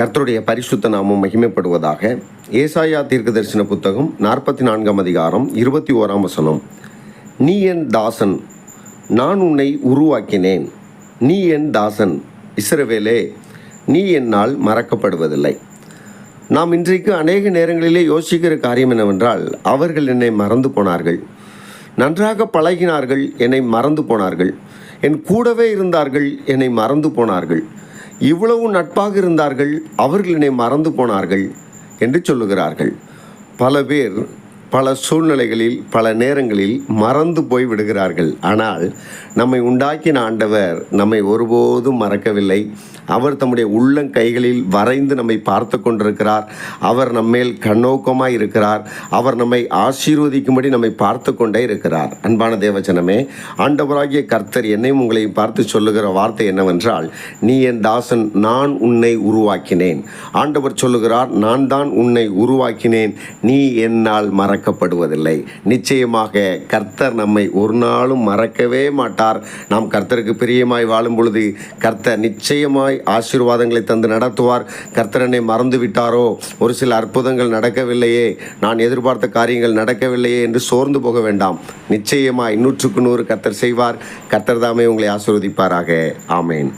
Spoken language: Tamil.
கர்த்தருடைய பரிசுத்த நாமம் மகிமைப்படுவதாக. ஏசாயா தீர்க்கதரிசன புத்தகம் 44 அதிகாரம் 21 வசனம். நீ என் தாசன், நான் உன்னை உருவாக்கினேன். நீ என் தாசன் இஸ்ரவேலே, நீ என்னால் மறக்கப்படுவதில்லை. நாம் இன்றைக்கு அநேக நேரங்களிலே யோசிக்கிற காரியம் என்னவென்றால், அவர்கள் என்னை மறந்து போனார்கள், நன்றாக பழகினார்கள், என்னை மறந்து போனார்கள், என் கூடவே இருந்தார்கள், என்னை மறந்து போனார்கள், இவ்வளவு நட்பாக இருந்தார்கள், அவர்கள் என்னை மறந்து போனார்கள் என்று சொல்லுகிறார்கள். பல பேர் பல சூழ்நிலைகளில் பல நேரங்களில் மறந்து போய் விடுகிறார்கள். ஆனால் நம்மை உண்டாக்கின ஆண்டவர் நம்மை ஒருபோதும் மறக்கவில்லை. அவர் தம்முடைய உள்ளங்கைகளில் வரைந்து நம்மை பார்த்து கொண்டிருக்கிறார். அவர் நம்மேல் கண்ணோக்கமாக இருக்கிறார். அவர் நம்மை ஆசீர்வதிக்கும்படி நம்மை பார்த்து கொண்டே இருக்கிறார். அன்பான தேவஜனமே, ஆண்டவராகிய கர்த்தர் என்னையும் உங்களையும் பார்த்து சொல்லுகிற வார்த்தை என்னவென்றால், நீ என் தாசன், நான் உன்னை உருவாக்கினேன். ஆண்டவர் சொல்லுகிறார், நான் தான் உன்னை உருவாக்கினேன், நீ என்னால் மறக்கப்படுவதில்லை. நிச்சயமாக கர்த்தர் நம்மை ஒரு நாளும் மறக்கவே மாட்டார். நாம் கர்த்தருக்கு பிரியமாய் வாழும் பொழுது கர்த்தர் நிச்சயமாய் ஆசீர்வாதங்களை தந்து நடத்துவார். கர்த்தர் என்னை மறந்து விட்டாரோ, ஒரு சில அற்புதங்கள் நடக்கவில்லையே, நான் எதிர்பார்த்த காரியங்கள் நடக்கவில்லையே என்று சோர்ந்து போக வேண்டாம். நிச்சயமாய் 100க்கு 100 கர்த்தர் செய்வார். கர்த்தர் தாமே உங்களை ஆசீர்வதிப்பாராக. ஆமேன்.